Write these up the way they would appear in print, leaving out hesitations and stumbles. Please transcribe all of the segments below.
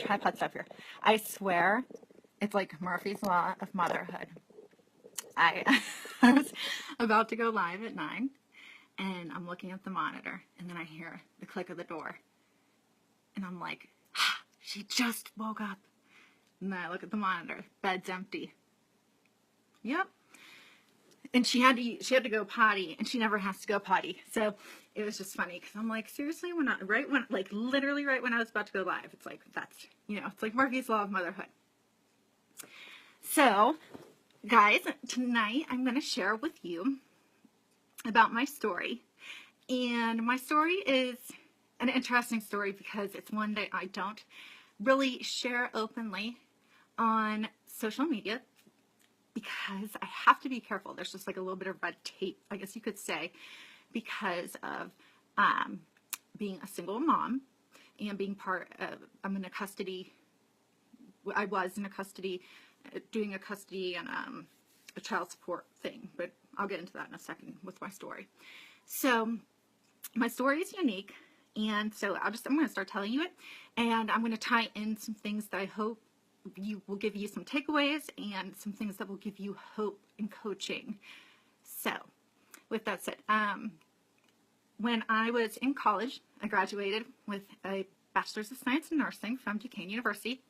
tripod stuff here. I swear it's like Murphy's Law of motherhood. I I was about to go live at 9 and I'm looking at the monitor and then I hear the click of the door and I'm like, ah, she just woke up. And then I look at the monitor, bed's empty. Yep. And she had to go potty, and she never has to go potty. So it was just funny because I'm like, seriously, literally right when I was about to go live, it's like, that's, it's like Murphy's Law of motherhood. So, guys, tonight I'm going to share with you about my story. And my story is an interesting story because it's one that I don't really share openly on social media, because I have to be careful. There's just like a little bit of red tape, I guess you could say, because of being a single mom and being I was in a custody, doing a custody and a child support thing, but I'll get into that in a second with my story. So my story is unique, and so I'm going to start telling you it, and I'm going to tie in some things that I hope will give you some takeaways and some things that will give you hope in coaching. So, with that said, when I was in college, I graduated with a Bachelor's of Science in Nursing from Duquesne University.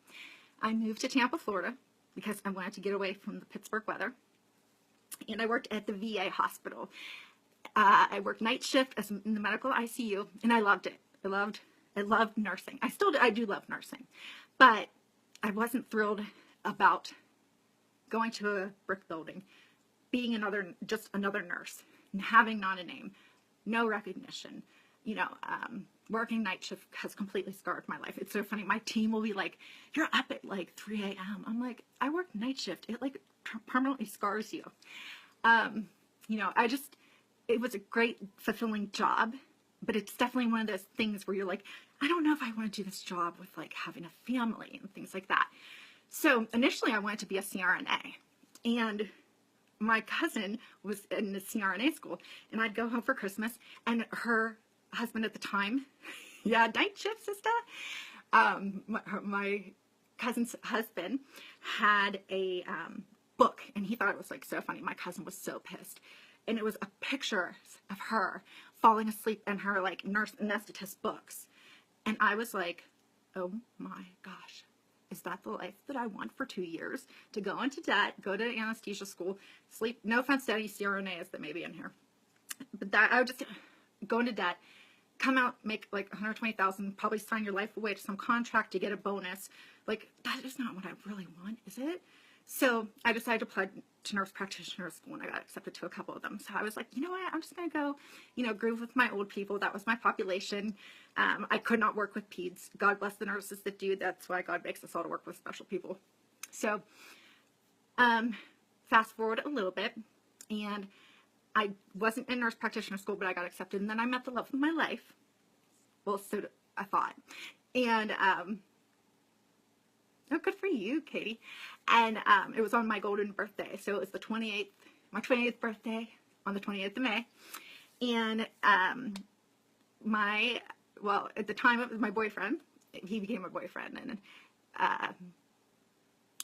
I moved to Tampa, Florida, because I wanted to get away from the Pittsburgh weather. And I worked at the VA hospital. I worked night shift in the medical ICU, and I loved it. I loved nursing. I do love nursing, but I wasn't thrilled about going to a brick building, being just another nurse, and having not a name, no recognition. Working night shift has completely scarred my life. It's so funny. My team will be like, "You're up at like 3 a.m." I'm like, "I work night shift. It like permanently scars you." It was a great, fulfilling job, but it's definitely one of those things where you're like, I don't know if I want to do this job with like having a family and things like that. So initially I wanted to be a CRNA, and my cousin was in the CRNA school, and I'd go home for Christmas, and her husband at the time, yeah, night shift sister, my cousin's husband had a book, and he thought it was like so funny. My cousin was so pissed. And it was a picture of her falling asleep in her like nurse anesthetist books. And I was like, oh my gosh, is that the life that I want for 2 years? To go into debt, go to anesthesia school, sleep, no offense to any CRNAs that may be in here, but that I would just go into debt, come out, make like $120,000, probably sign your life away to some contract to get a bonus. Like, that is not what I really want, is it? So I decided to apply to nurse practitioner school, and I got accepted to a couple of them. So I was like, you know what, I'm just going to go, groove with my old people. That was my population. I could not work with peds. God bless the nurses that do. That's why God makes us all to work with special people. So fast forward a little bit, and I wasn't in nurse practitioner school, but I got accepted. And then I met the love of my life. Well, so I thought. And oh, good for you, Katie. And it was on my golden birthday. So it was my 28th birthday on the 28th of May. And at the time it was my boyfriend. He became my boyfriend. And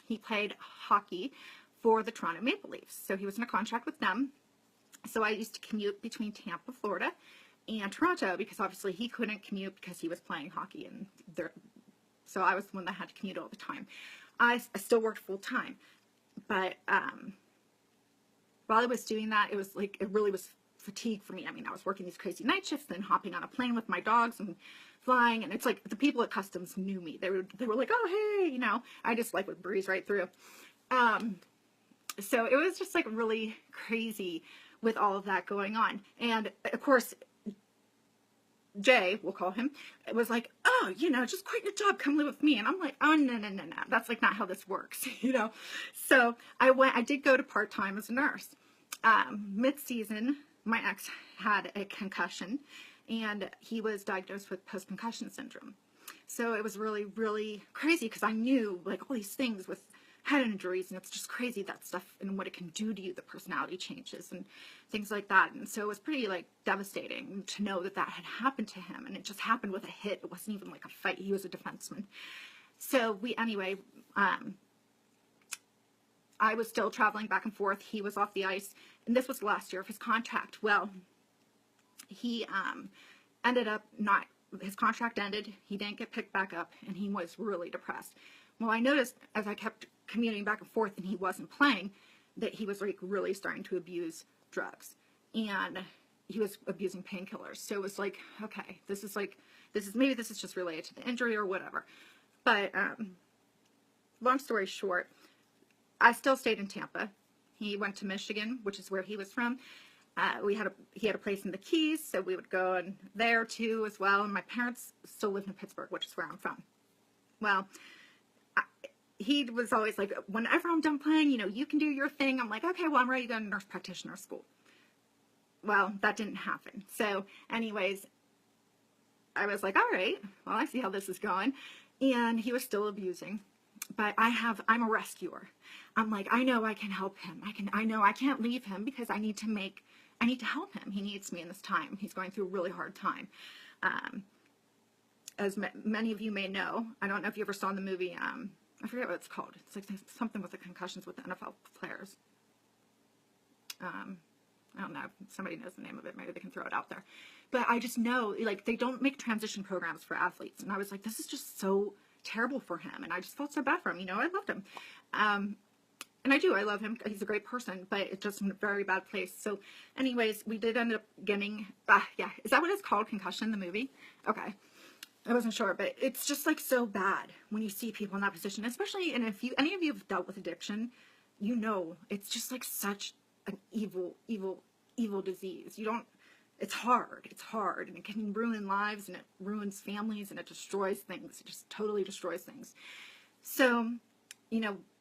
he played hockey for the Toronto Maple Leafs. So he was in a contract with them. So I used to commute between Tampa, Florida, and Toronto, because obviously he couldn't commute because he was playing hockey, and so I was the one that had to commute all the time. I still worked full time, but while I was doing that, it really was fatigue for me. I mean, I was working these crazy night shifts, then hopping on a plane with my dogs and flying, and it's like the people at customs knew me. They were like, oh, hey, I just like would breeze right through. So it was just like really crazy with all of that going on. And of course, Jay, we'll call him, was like, oh, just quit your job, come live with me. And I'm like, oh, no. That's like not how this works, So I did go to part-time as a nurse. Mid-season, my ex had a concussion, and he was diagnosed with post-concussion syndrome. So it was really, really crazy, because I knew like all these things with head injuries, and it's just crazy, that stuff and what it can do to you, the personality changes and things like that. And so it was pretty like devastating to know that had happened to him, and it just happened with a hit. It wasn't even like a fight. He was a defenseman. So anyway, I was still traveling back and forth. He was off the ice, and this was the last year of his contract. Well, he ended up not, his contract ended. He didn't get picked back up, and he was really depressed. Well, I noticed as I kept commuting back and forth and he wasn't playing that he was like really starting to abuse drugs, and he was abusing painkillers. So it was like, okay, maybe this is just related to the injury or whatever. But long story short, I still stayed in Tampa. He went to Michigan, which is where he was from. He had a place in the Keys, so we would go in there too as well. And my parents still lived in Pittsburgh, which is where I'm from. Well, he was always like, whenever I'm done playing, you can do your thing. I'm like, okay, well, I'm ready to go to nurse practitioner school. Well, that didn't happen. So anyways, I was like, all right, well, I see how this is going. And he was still abusing. But I'm a rescuer. I'm like, I know I can help him. I know I can't leave him because I need to help him. He needs me in this time. He's going through a really hard time. As many of you may know, I don't know if you ever saw the movie, I forget what it's called. It's like something with the concussions with the NFL players. I don't know. If somebody knows the name of it. Maybe they can throw it out there. But I just know, like, they don't make transition programs for athletes. And I was like, this is just so terrible for him. And I just felt so bad for him. I loved him. And I do. I love him. He's a great person. But it's just in a very bad place. So anyways, we did end up getting, yeah. Is that what it's called? Concussion, the movie? Okay. I wasn't sure. But it's just, like, so bad when you see people in that position. Especially, and if any of you have dealt with addiction, it's just, like, such an evil disease. It's hard, and it can ruin lives, and it ruins families, and it destroys things. It just totally destroys things. So,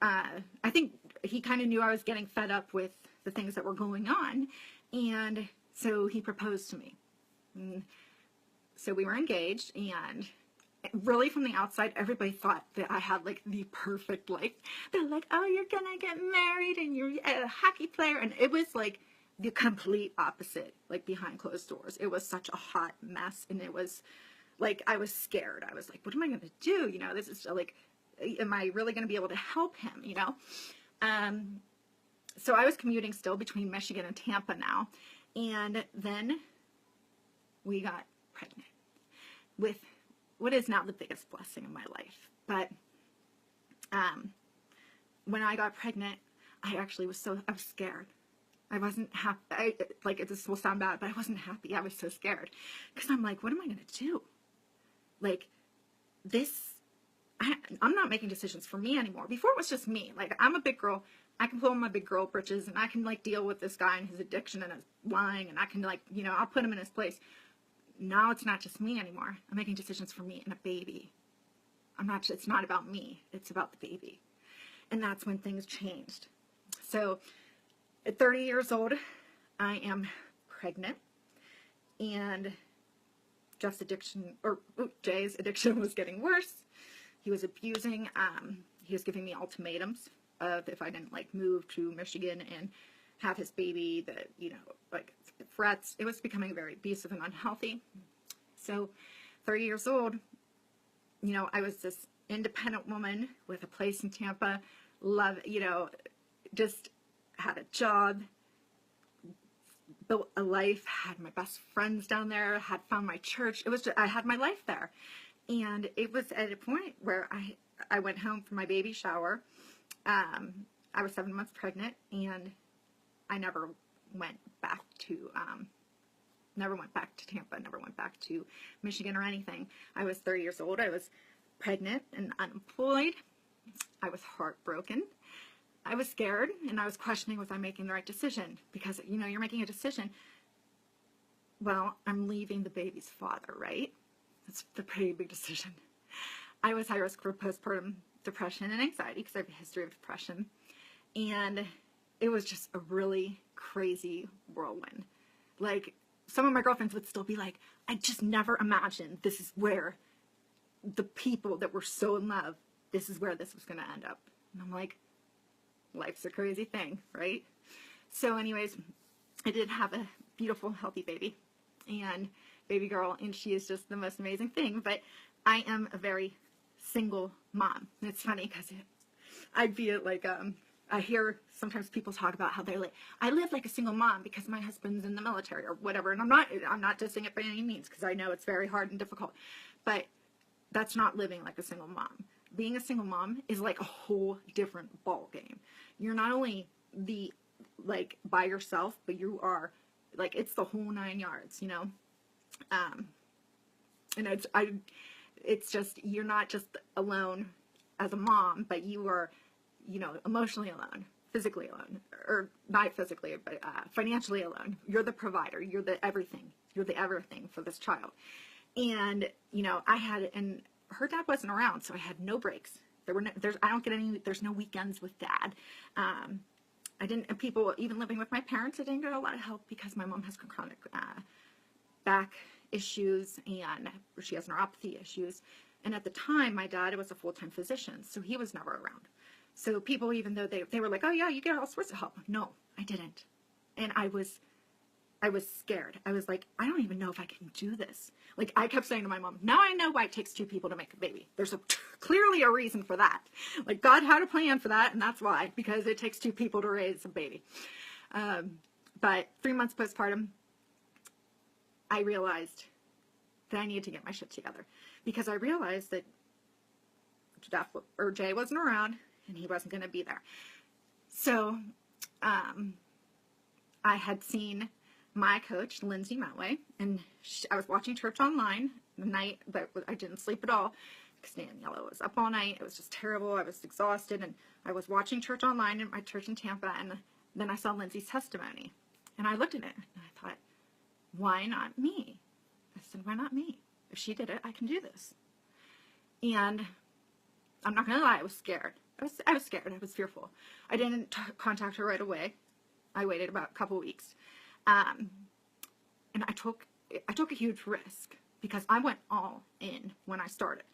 I think he kind of knew I was getting fed up with the things that were going on, and so he proposed to me. And so we were engaged, and really from the outside, everybody thought that I had, like, the perfect life. They're like, oh, you're gonna get married, and you're a hockey player, and it was, like, the complete opposite, like, behind closed doors. It was such a hot mess, and it was, like, I was scared. I was like, what am I going to do? This is, like, am I really going to be able to help him, So I was commuting still between Michigan and Tampa now, and then we got pregnant with what is now the biggest blessing in my life. But when I got pregnant, I was scared. I wasn't happy. This will sound bad, but I wasn't happy. I was so scared. Because I'm like, what am I going to do? Like, I'm not making decisions for me anymore. Before it was just me. Like, I'm a big girl. I can pull on my big girl britches, and I can, like, deal with this guy and his addiction and his lying, and I can, like, I'll put him in his place. Now it's not just me anymore. I'm making decisions for me and a baby. It's not about me. It's about the baby. And that's when things changed. So at 30 years old, I am pregnant, and Jay's addiction was getting worse. He was abusing. He was giving me ultimatums of if I didn't, like, move to Michigan and have his baby, that, like, threats. It was becoming very abusive and unhealthy. So 30 years old, I was this independent woman with a place in Tampa, just had a job, built a life, had my best friends down there, had found my church. I had my life there. And it was at a point where I went home for my baby shower. I was 7 months pregnant, and I never went back to Tampa, never went back to Michigan or anything. I was 30 years old. I was pregnant and unemployed. I was heartbroken. I was scared, and I was questioning, was I making the right decision? Because, you're making a decision. Well, I'm leaving the baby's father, right? That's a pretty big decision. I was high risk for postpartum depression and anxiety because I have a history of depression. And it was just a really crazy whirlwind. Like, some of my girlfriends would still be like, I just never imagined this is where the people that were so in love, this is where this was going to end up. And I'm like, life's a crazy thing, right? So anyways, I did have a beautiful, healthy baby and baby girl, and she is just the most amazing thing. But I am a very single mom. And it's funny because I'd be like, I hear sometimes people talk about how they're like, I live like a single mom because my husband's in the military or whatever. And I'm not dissing it by any means, because I know it's very hard and difficult, but that's not living like a single mom. Being a single mom is like a whole different ball game. You're not only like by yourself, but you are like, it's the whole 9 yards, you know? And it's just, you're not just alone as a mom, but you are, you know, emotionally alone, physically alone, or not physically, but financially alone. You're the provider. You're the everything. You're the everything for this child. And, you know, and her dad wasn't around, so I had no breaks. There's no weekends with dad. And people, even living with my parents, I didn't get a lot of help because my mom has chronic back issues, and she has neuropathy issues. And at the time, my dad was a full-time physician, so he was never around. So people, even though they were like, oh yeah, you get all sorts of help. No, I didn't. And I was scared. I was like, I don't even know if I can do this. Like, I kept saying to my mom, now I know why it takes 2 people to make a baby. There's clearly a reason for that. Like, God had a plan for that, and that's why, because it takes 2 people to raise a baby. But 3 months postpartum, I realized that I needed to get my shit together, because I realized that Jay wasn't around and he wasn't going to be there. So, I had seen my coach, Lindsay Matway, and I was watching church online the night, but I didn't sleep at all because Daniela was up all night. It was just terrible. I was exhausted, and I was watching church online in my church in Tampa, and then I saw Lindsay's testimony, and I looked at it, and I thought, why not me? I said, why not me? If she did it, I can do this. And I'm not going to lie, I was scared. I was scared. I was fearful. I didn't contact her right away. I waited about a couple weeks. And I took a huge risk because I went all in when I started.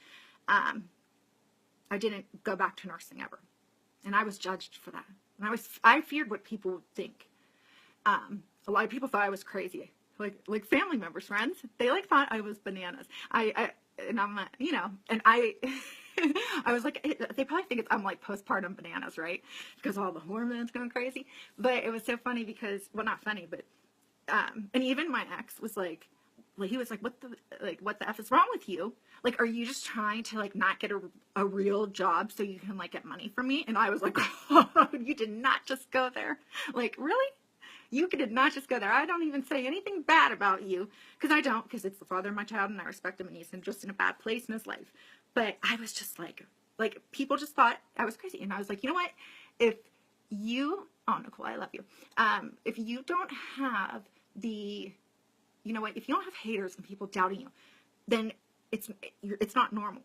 I didn't go back to nursing ever. And I was judged for that. And I feared what people would think. A lot of people thought I was crazy. Like family members, friends, they like thought I was bananas. And I'm not, you know, and I was like, they probably think I'm like postpartum bananas, right? Because all the hormones going crazy. But it was so funny because, well, not funny, but, and even my ex was like, he was like, what the F is wrong with you? Like, are you just trying to like not get a real job so you can like get money from me? And I was like, oh, you did not just go there. Like, really? You did not just go there. I don't even say anything bad about you, because I don't, because it's the father of my child and I respect him and he's just in a bad place in his life. But I was just like people just thought I was crazy. And I was like, you know what? If you, oh, Nicole, I love you. If you don't have you know what? If you don't have haters and people doubting you, then it's not normal.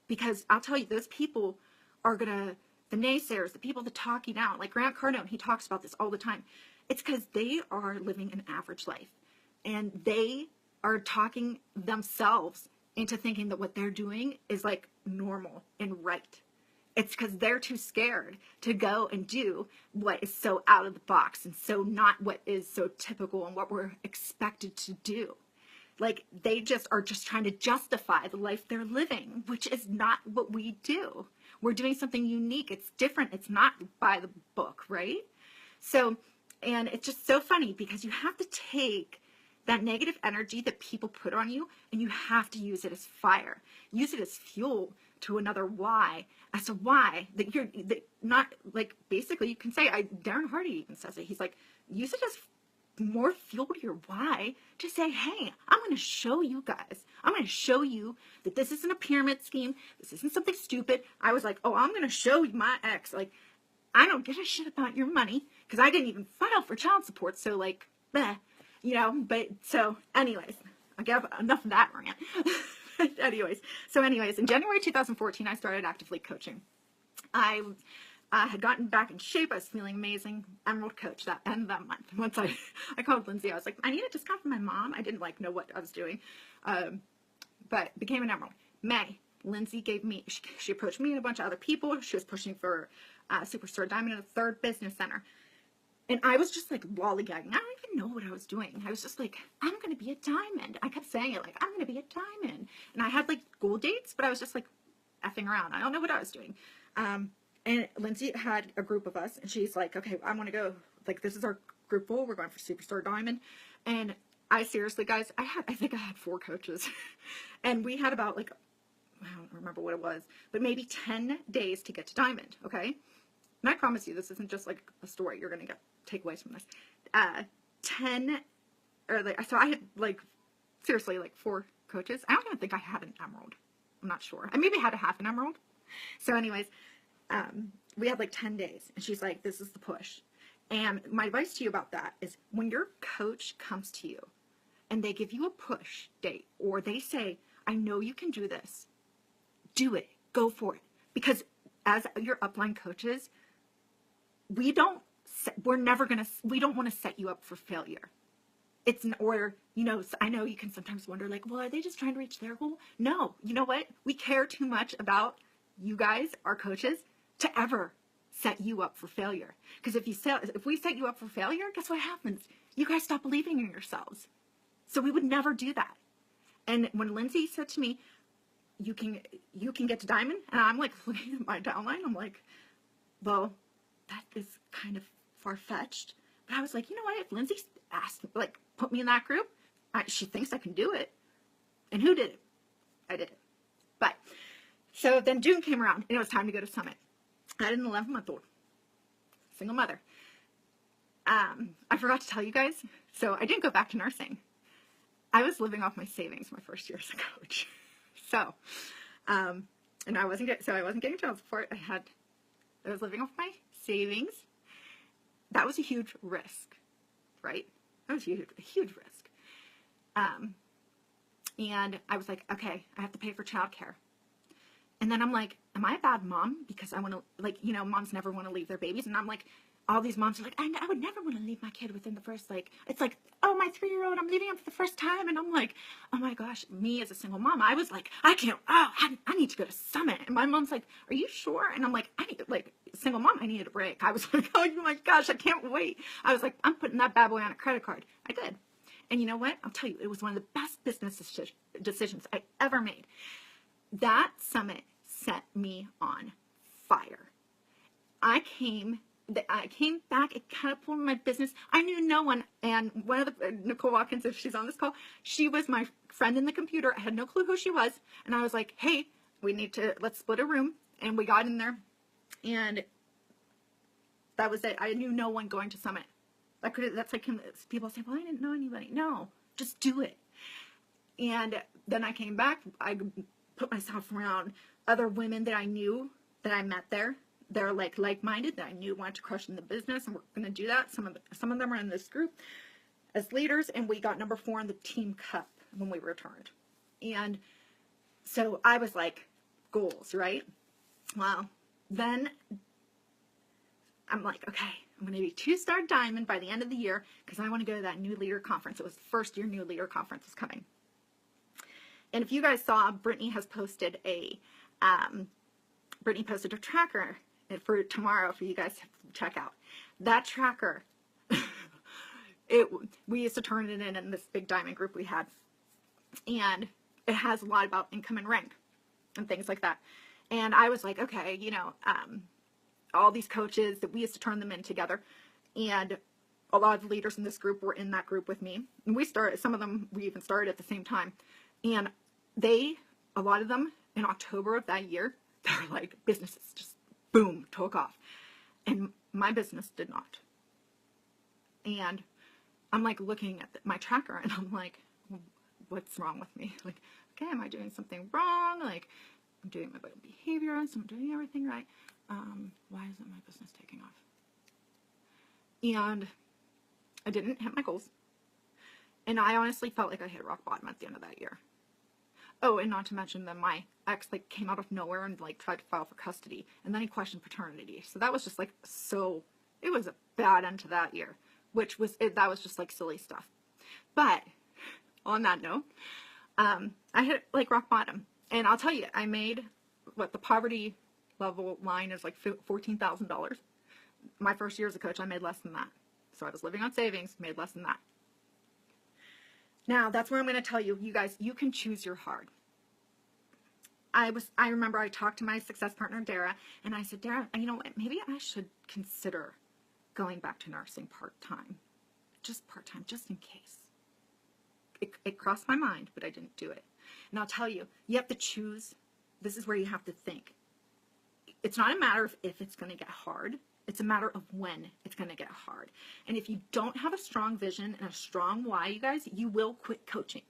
Because I'll tell you, those people are the naysayers, the people that talk you down, like Grant Cardone, he talks about this all the time. It's because they are living an average life, and they are talking themselves into thinking that what they're doing is like normal and right. It's because they're too scared to go and do what is so out of the box and so not what is so typical and what we're expected to do. Like, they are just trying to justify the life they're living, which is not what we do. We're doing something unique. It's different. It's not by the book, right? So, and it's just so funny because you have to take that negative energy that people put on you and you have to use it as fire. Use it as fuel to another why, as to why that you're not, like, basically you can say, Darren Hardy even says it. He's like, use it as more fuel to your why, to say, hey, I'm going to show you guys. I'm going to show you that this isn't a pyramid scheme. This isn't something stupid. I was like, oh, I'm going to show you my ex. Like, I don't give a shit about your money because I didn't even file for child support. So, like, bleh, you know, but so anyways, I gave enough of that rant. anyways, in January 2014, I started actively coaching. I had gotten back in shape. I was feeling amazing. Emerald coach that end of that month. Once I called Lindsay, I was like, I need a discount from my mom. I didn't like know what I was doing, but became an Emerald. May, Lindsay gave me, she approached me and a bunch of other people. She was pushing for Superstar Diamond in a 3rd business center. And I was just like lollygagging. I don't even know what I was doing. I was just like, I'm going to be a diamond. I kept saying it like, I'm going to be a diamond. And I had like goal dates, but I was just like, effing around. I don't know what I was doing. And Lindsay had a group of us, and she's like, okay, I want to go, like, this is our group goal. We're going for Superstar Diamond. And I seriously, guys, I think I had 4 coaches. And we had about, like, I don't remember what it was, but maybe 10 days to get to Diamond, okay? And I promise you, this isn't just, like, a story you're going to get takeaways from this. 10, or, like, so I had, like, seriously, like, 4 coaches. I don't even think I had an emerald. I'm not sure. I maybe had a half an emerald. So anyways, we had like 10 days, and she's like, this is the push. And my advice to you about that is when your coach comes to you and they give you a push date, or they say, I know you can do this, do it, go for it. Because as your upline coaches, we don't want to set you up for failure. It's an order, you know, I know you can sometimes wonder, like, well, are they just trying to reach their goal? No, you know what? We care too much about you guys, our coaches, to ever set you up for failure. Because if we set you up for failure, guess what happens? You guys stop believing in yourselves. So we would never do that. And when Lindsay said to me, you can get to Diamond, and I'm like looking at my downline, I'm like, well, that is kind of far-fetched. But I was like, you know what? If Lindsay asked, like, put me in that group, she thinks I can do it. And who did it? I did it. But so then June came around, and it was time to go to Summit. I had an 11-month-old, single mother. I forgot to tell you guys, so I didn't go back to nursing. I was living off my savings my first year as a coach. So, and I wasn't getting child support. I was living off my savings. That was a huge risk, right? That was a huge risk. And I was like, okay, I have to pay for childcare. And then I'm like, am I a bad mom? Because I want to, like, you know, moms never want to leave their babies. And I'm like, all these moms are like, I would never want to leave my kid within the first, like, it's like, oh, my 3-year-old, I'm leaving him for the first time. And I'm like, oh my gosh, me as a single mom, I was like, I need to go to Summit. And my mom's like, are you sure? And I'm like, single mom, I needed a break. I was like, oh my gosh, I can't wait. I was like, I'm putting that bad boy on a credit card. I did. And you know what? I'll tell you, it was one of the best business decisions I ever made. That Summit set me on fire. I came back, it catapulted my business. I knew no one, and one of Nicole Watkins, if she's on this call, she was my friend in the computer. I had no clue who she was, and I was like, hey, let's split a room, and we got in there, and that was it. I knew no one going to Summit. That's like people say, well, I didn't know anybody. No, just do it. And then I came back, I put myself around other women that I knew, that I met there. They're like-minded, that I knew wanted to crush in the business, and we're going to do that. Some of them are in this group as leaders, and we got number 4 in the team cup when we returned. And so I was like, goals, right? Well, then I'm like, okay, I'm going to be 2-star diamond by the end of the year because I want to go to that new leader conference. It was the first year new leader conference was coming. And if you guys saw, Brittany posted a tracker for tomorrow for you guys to check out. That tracker, we used to turn it in this big diamond group we had. And it has a lot about income and rank and things like that. And I was like, okay, you know, all these coaches that we used to turn them in together. And a lot of the leaders in this group were in that group with me. And some of them, we even started at the same time. And a lot of them in October of that year, they were like, businesses just boom, took off. And my business did not. And I'm like looking at my tracker and I'm like, what's wrong with me? Like, okay, am I doing something wrong? Like, I'm doing my behavior, so I'm doing everything right. Why isn't my business taking off? And I didn't hit my goals. And I honestly felt like I hit rock bottom at the end of that year. Oh, and not to mention that my ex came out of nowhere and tried to file for custody, and then he questioned paternity. So that was just it was a bad end to that year, that was just silly stuff. But on that note, I hit rock bottom, and I'll tell you, I made the poverty level line is $14,000. My first year as a coach, I made less than that. So I was living on savings, made less than that. Now, that's where I'm going to tell you, you guys, you can choose your hard. I remember I talked to my success partner, Dara, and I said, Dara, you know what, maybe I should consider going back to nursing part-time, just in case. It crossed my mind, but I didn't do it. And I'll tell you, you have to choose. This is where you have to think. It's not a matter of if it's going to get hard. It's a matter of when it's going to get hard. And if you don't have a strong vision and a strong why, you guys, you will quit coaching.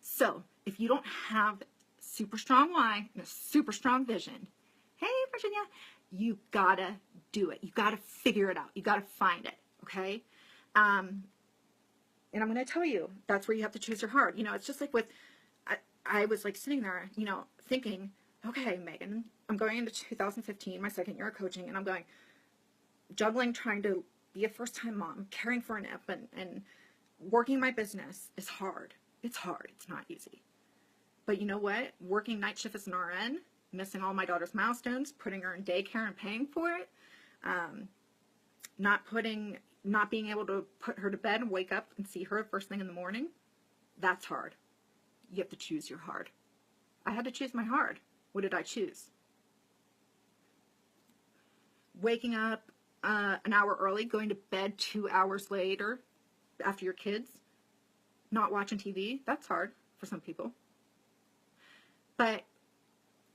So if you don't have super strong why and a super strong vision, hey, Virginia, you gotta do it. You gotta figure it out. You gotta find it, okay? And I'm going to tell you, that's where you have to choose your heart. You know, it's just like with, I was like sitting there, you know, thinking, okay, Megan, I'm going into 2015, my second year of coaching, and I'm going, juggling, trying to be a first-time mom, caring for an infant, and working my business is hard. It's hard. It's not easy. But you know what? Working night shift as an RN, missing all my daughter's milestones, putting her in daycare and paying for it, not being able to put her to bed and wake up and see her first thing in the morning, that's hard. You have to choose your hard. I had to choose my hard. What did I choose? Waking up an hour early, going to bed 2 hours later after your kids, not watching TV, that's hard for some people. But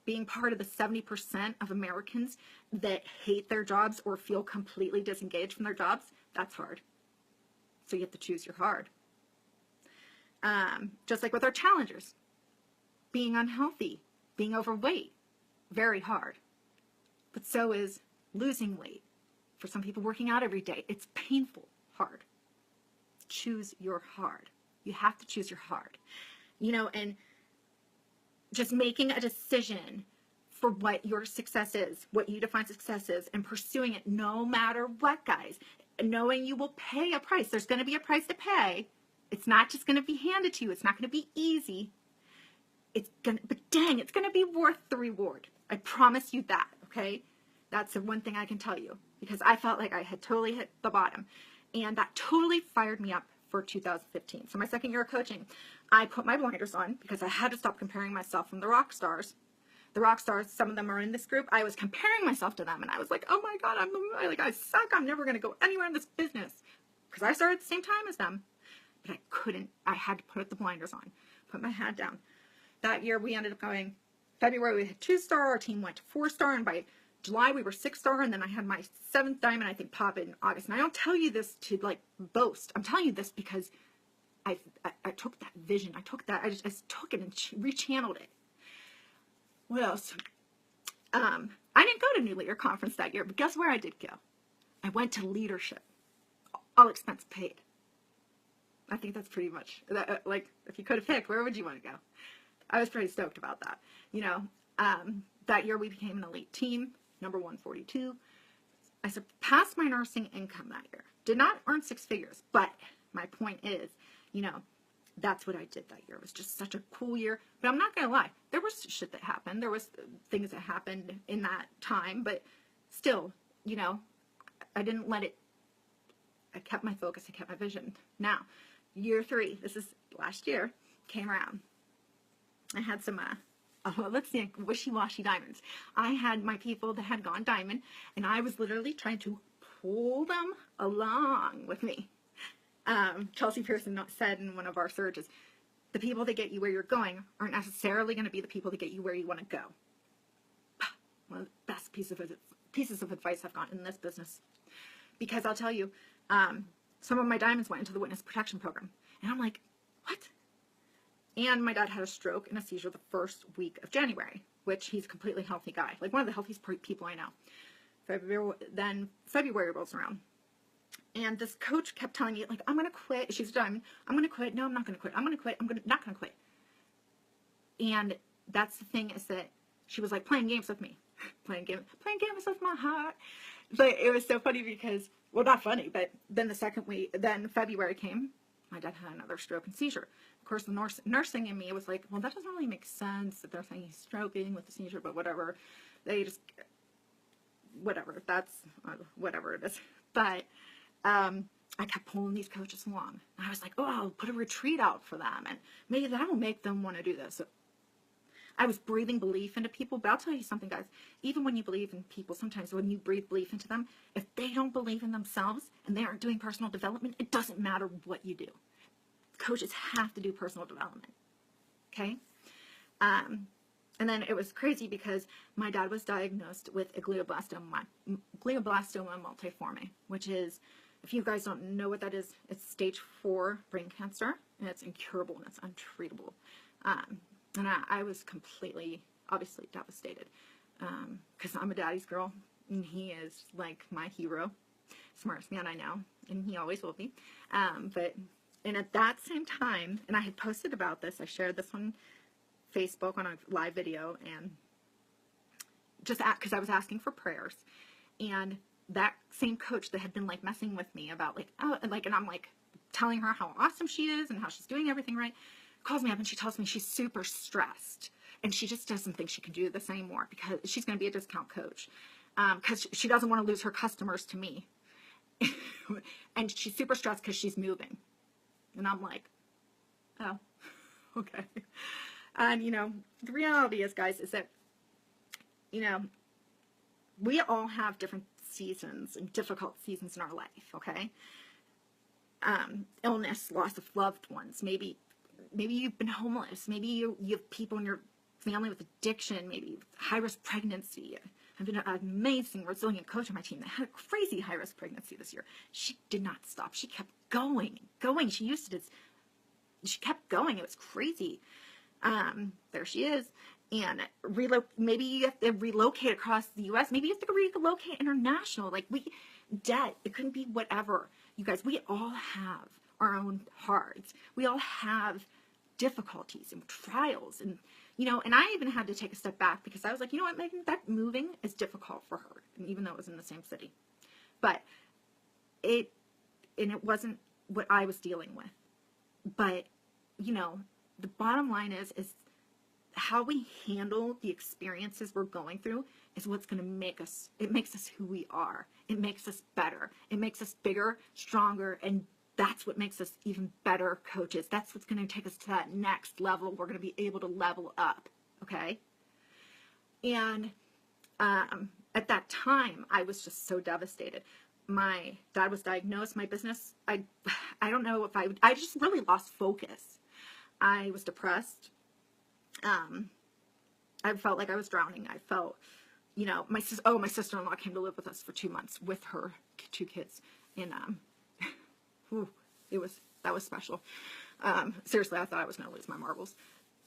being part of the 70% of Americans that hate their jobs or feel completely disengaged from their jobs, that's hard. So you have to choose your hard. Just like with our challengers, being unhealthy, being overweight, very hard. But so is losing weight. For some people, working out every day, it's painful, hard. Choose your hard. You have to choose your hard. You know, and just making a decision for what your success is, what you define success is, and pursuing it no matter what, guys. Knowing you will pay a price. There's going to be a price to pay. It's not just going to be handed to you. It's not going to be easy. But dang, it's going to be worth the reward. I promise you that, okay? That's the one thing I can tell you, because I felt like I had totally hit the bottom, and that totally fired me up for 2015. So my second year of coaching, I put my blinders on because I had to stop comparing myself from the rock stars. The rock stars, some of them are in this group. I was comparing myself to them, and I was like, oh my God, I suck. I'm never going to go anywhere in this business, because I started at the same time as them. But I couldn't. I had to put the blinders on, put my head down. That year, we ended up going, February, we had 2-star. Our team went to 4-star, and by July, we were 6-star, and then I had my 7th diamond, I think, pop in August. And I don't tell you this to, like, boast. I'm telling you this because I took that vision. I just took it and rechanneled it. What else? I didn't go to New Leader Conference that year, but guess where I did go? I went to leadership. All expense paid. I think that's pretty much, like, if you could have picked, where would you want to go? I was pretty stoked about that. You know, that year we became an elite team, number 142. I surpassed my nursing income that year. Did not earn 6 figures, but my point is, you know, that's what I did that year. It was just such a cool year. But I'm not going to lie. There was shit that happened. There was things that happened in that time. But still, you know, I didn't let it. I kept my focus. I kept my vision. Now, year 3, this is last year, came around. I had some, let's see, wishy-washy diamonds. I had my people that had gone diamond, and I was literally trying to pull them along with me. Chelsea Pearson said in one of our surges, the people that get you where you're going aren't necessarily going to be the people that get you where you want to go. One of the best pieces of advice I've gotten in this business. Because I'll tell you, some of my diamonds went into the witness protection program. And I'm like, what? And my dad had a stroke and a seizure the first week of January, which he's a completely healthy guy. Like one of the healthiest people I know. Then February rolls around. And this coach kept telling me, like, I'm going to quit. She's a diamond. I'm going to quit. No, I'm not going to quit. I'm going to quit. Not going to quit. And that's the thing, is that she was like playing games with me. playing games with my heart. But it was so funny because, well, not funny, but then then February came. My dad had another stroke and seizure. Of course, the nursing in me was like, well, that doesn't really make sense that they're saying he's stroking with the seizure, but whatever. They just, whatever. That's whatever it is. But I kept pulling these coaches along. And I was like, oh, I'll put a retreat out for them, and maybe that'll make them want to do this. I was breathing belief into people. But I'll tell you something, guys. Even when you believe in people, sometimes when you breathe belief into them, if they don't believe in themselves and they aren't doing personal development, it doesn't matter what you do. Coaches have to do personal development. Okay? And then it was crazy because my dad was diagnosed with a glioblastoma multiforme, which is, if you guys don't know what that is, it's stage 4 brain cancer, and it's incurable and it's untreatable. And I was completely, obviously devastated, because I'm a daddy's girl, and he is like my hero, smartest man I know, and he always will be. And at that same time, and I had posted about this, I shared this on Facebook on a live video, and just because I was asking for prayers, and that same coach that had been like messing with me about like, oh, like, and I'm like telling her how awesome she is and how she's doing everything right, calls me up and she tells me she's super stressed and she just doesn't think she can do this anymore because she's going to be a discount coach, because she doesn't want to lose her customers to me. And she's super stressed because she's moving. And I'm like, oh, okay. And, you know, the reality is, guys, is that, you know, we all have different seasons and difficult seasons in our life, okay? Illness, loss of loved ones. Maybe you've been homeless. Maybe you have people in your family with addiction, maybe high-risk pregnancy. I've been an amazing, resilient coach on my team that had a crazy high-risk pregnancy this year. She did not stop. She kept going. She used it as, she kept going. It was crazy. There she is. And maybe you have to relocate across the U.S. Maybe you have to relocate international. Like, debt. It couldn't be whatever. You guys, we all have our own hards. We all have difficulties and trials. And, you know, and I even had to take a step back because I was like, you know what, Megan, that moving is difficult for her. And even though it was in the same city. But it wasn't what I was dealing with. But, you know, the bottom line is how we handle the experiences we're going through is what's going to make us, it makes us who we are. It makes us better. It makes us bigger, stronger, and that's what makes us even better coaches. That's what's going to take us to that next level. We're going to be able to level up, okay? And at that time, I was just so devastated. My dad was diagnosed. My business, I don't know if I just really lost focus. I was depressed. I felt like I was drowning. I felt, you know, my sister-in-law came to live with us for 2 months with her 2 kids. And, that was special. Seriously, I thought I was going to lose my marbles.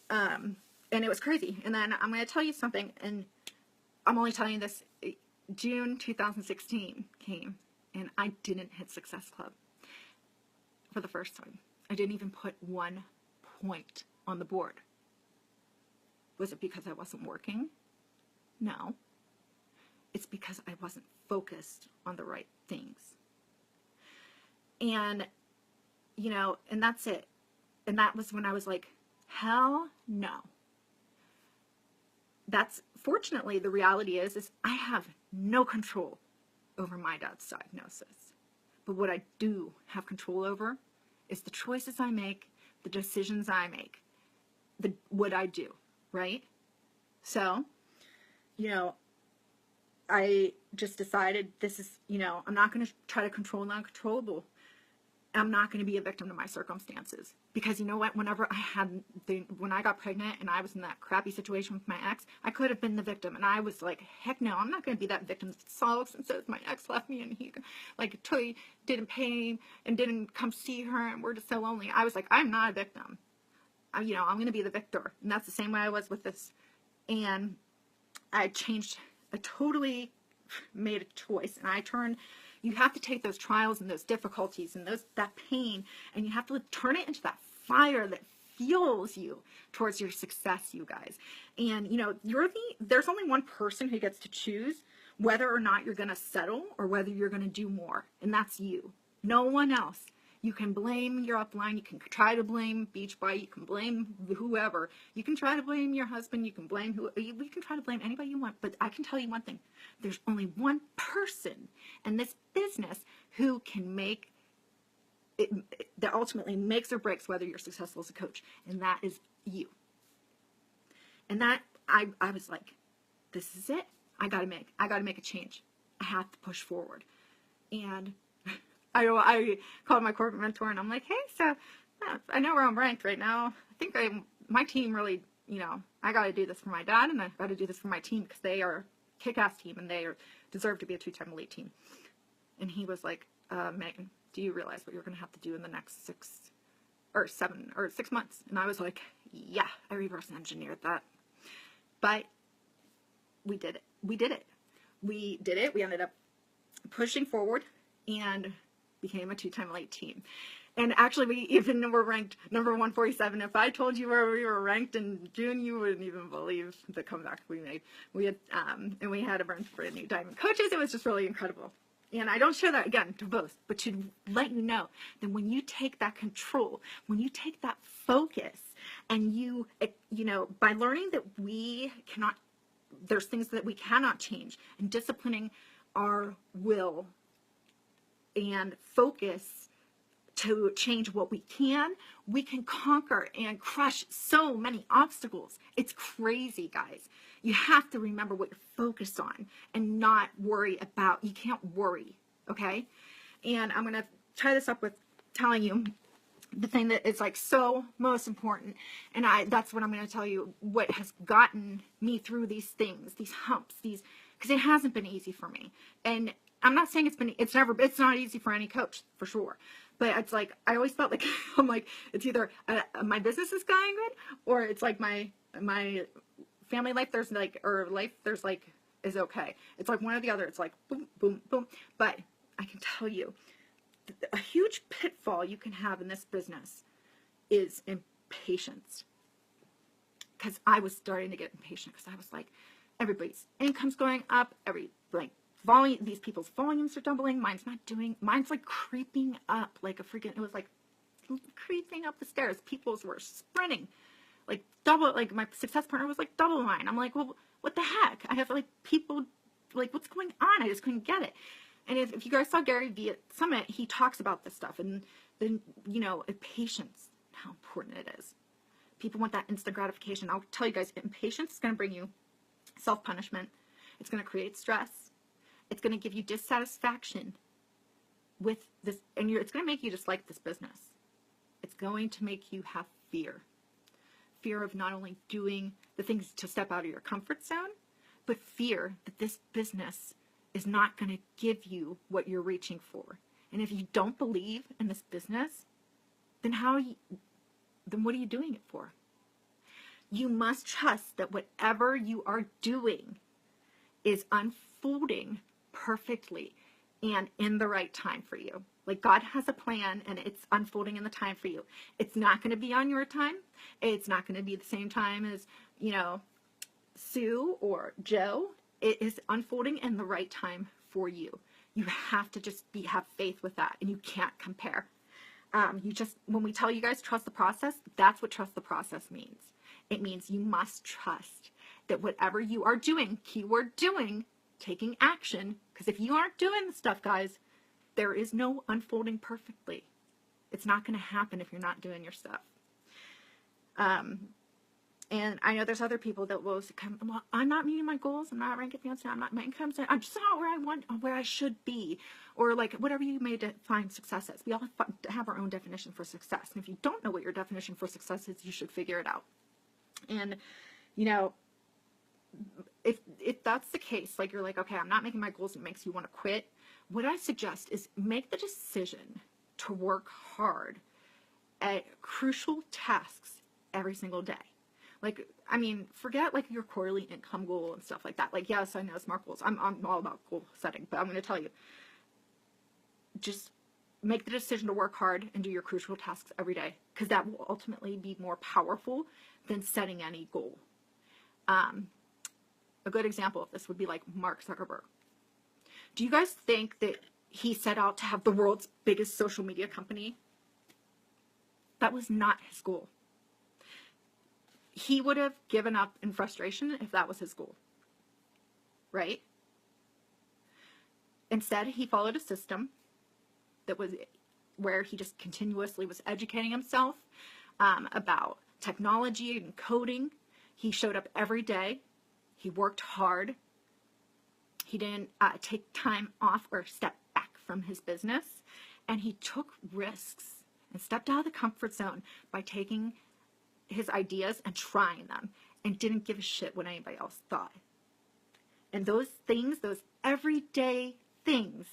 And it was crazy. And then I'm going to tell you something, and I'm only telling you this. June 2016 came, and I didn't hit Success Club for the first time. I didn't even put 1 point on the board. Was it because I wasn't working? No. It's because I wasn't focused on the right things. And, you know, and that's it. And that was when I was like, hell no. That's, fortunately, the reality is I have no control over my dad's diagnosis. But what I do have control over is the choices I make, the decisions I make, what I do, right? So, you know, I just decided this is, you know, I'm not going to try to control the uncontrollable. I'm not going to be a victim to my circumstances. Because you know what? Whenever when I got pregnant and I was in that crappy situation with my ex, I could have been the victim. And I was like, heck no, I'm not going to be that victim that sulks and says my ex left me and he like totally didn't pay and didn't come see her and we're just so lonely. I was like, I'm not a victim. You know, I'm going to be the victor. And that's the same way I was with this. And I totally made a choice. And you have to take those trials and those difficulties and that pain, and you have to turn it into that fire that fuels you towards your success, you guys. And, you know, there's only one person who gets to choose whether or not you're going to settle or whether you're going to do more. And that's you. No one else. You can blame your upline. You can try to blame BEACHBODY. You can blame whoever. You can try to blame your husband. You can blame you can try to blame anybody you want. But I can tell you one thing. There's only one person in this business who can make it, that ultimately makes or breaks whether you're successful as a coach. And that is you. And that, I was like, this is it. I gotta make a change. I have to push forward. And I called my corporate mentor and I'm like, hey, so I know where I'm ranked right now. I think my team really, I got to do this for my dad and I got to do this for my team because they are a kick-ass team and they deserve to be a 2-time elite team. And he was like, Megan, do you realize what you're going to have to do in the next 6 months? And I was like, yeah, I reverse engineered that. But we did it. We did it. We ended up pushing forward and became a 2-time elite team. And actually, we even were ranked number 147. If I told you where we were ranked in June, you wouldn't even believe the comeback we made. We had, and we had a bunch of brand new diamond coaches. It was just really incredible. And I don't share that again to boast, but to let you know that when you take that control, when you take that focus, and you by learning that there's things that we cannot change, and disciplining our will and focus to change what we can conquer and crush so many obstacles. It's crazy, guys. You have to remember what you're focused on and not worry about, you can't worry, okay? And I'm going to tie this up with telling you the thing that is like so most important. And that's what I'm going to tell you, what has gotten me through these things, these humps, because it hasn't been easy for me. And I'm not saying it's not easy for any coach, for sure. But it's like, I always felt like, I'm like, it's either my business is going good, or it's like my family life, is okay. It's like one or the other. It's like, boom, boom, boom. But I can tell you, a huge pitfall you can have in this business is impatience. Because I was starting to get impatient, because I was like, everybody's income's going up, volume, these people's volumes are doubling, mine's like creeping up like it was like creeping up the stairs. People's were sprinting like double, like my success partner was like double mine. I'm like, well, what the heck? I have like people, like, what's going on? I just couldn't get it. And if you guys saw Gary Vee at Summit, he talks about this stuff, and then patience, how important it is. People want that instant gratification. I'll tell you guys, impatience is going to bring you self-punishment. It's going to create stress. It's going to give you dissatisfaction with this, and it's going to make you dislike this business. It's going to make you have fear. Fear of not only doing the things to step out of your comfort zone, but fear that this business is not going to give you what you're reaching for. And if you don't believe in this business, then what are you doing it for? You must trust that whatever you are doing is unfolding perfectly and in the right time for you. Like, God has a plan and it's unfolding in the time for you. It's not going to be on your time. It's not going to be the same time as, Sue or Joe. It is unfolding in the right time for you. You have to just have faith with that, and you can't compare. When we tell you guys trust the process, that's what trust the process means. It means you must trust that whatever you are doing, keyword doing, taking action, because if you aren't doing the stuff, guys, there is no unfolding perfectly. It's not going to happen if you're not doing your stuff. And I know there's other people that will come, well, I'm not meeting my goals. I'm not ranking fancy. I'm not my income. I'm just not where I should be. Or like whatever you may define success as. We all have our own definition for success. And if you don't know what your definition for success is, you should figure it out. And, if that's the case, like you're like, okay, I'm not making my goals, it makes you want to quit. What I suggest is make the decision to work hard at crucial tasks every single day. Like, forget like your quarterly income goal and stuff like that. Like, yes, I know SMART goals. I'm all about goal setting, but I'm going to tell you, just make the decision to work hard and do your crucial tasks every day, because that will ultimately be more powerful than setting any goal. A good example of this would be like Mark Zuckerberg. Do you guys think that he set out to have the world's biggest social media company? That was not his goal. He would have given up in frustration if that was his goal, right? Instead, he followed a system that was where he just continuously was educating himself about technology and coding. He showed up every day. He worked hard. He didn't take time off or step back from his business. And he took risks and stepped out of the comfort zone by taking his ideas and trying them, and didn't give a shit what anybody else thought. And those things, those everyday things,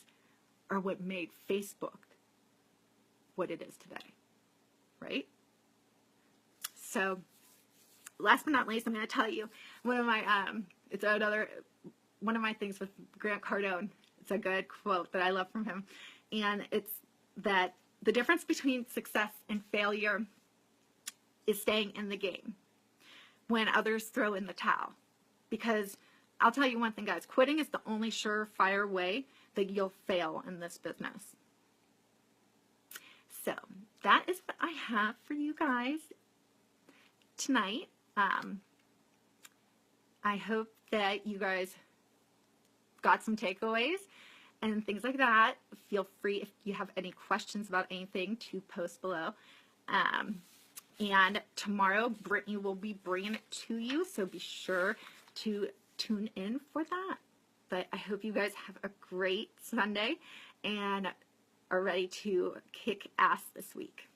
are what made Facebook what it is today, right? So, last but not least, I'm going to tell you one of my things with Grant Cardone. It's a good quote that I love from him, and it's that the difference between success and failure is staying in the game when others throw in the towel. Because I'll tell you one thing, guys, quitting is the only surefire way that you'll fail in this business. So that is what I have for you guys tonight. I hope that you guys got some takeaways and things like that. Feel free, if you have any questions about anything, to post below. And tomorrow, Brittany will be bringing it to you, so be sure to tune in for that. But I hope you guys have a great Sunday and are ready to kick ass this week.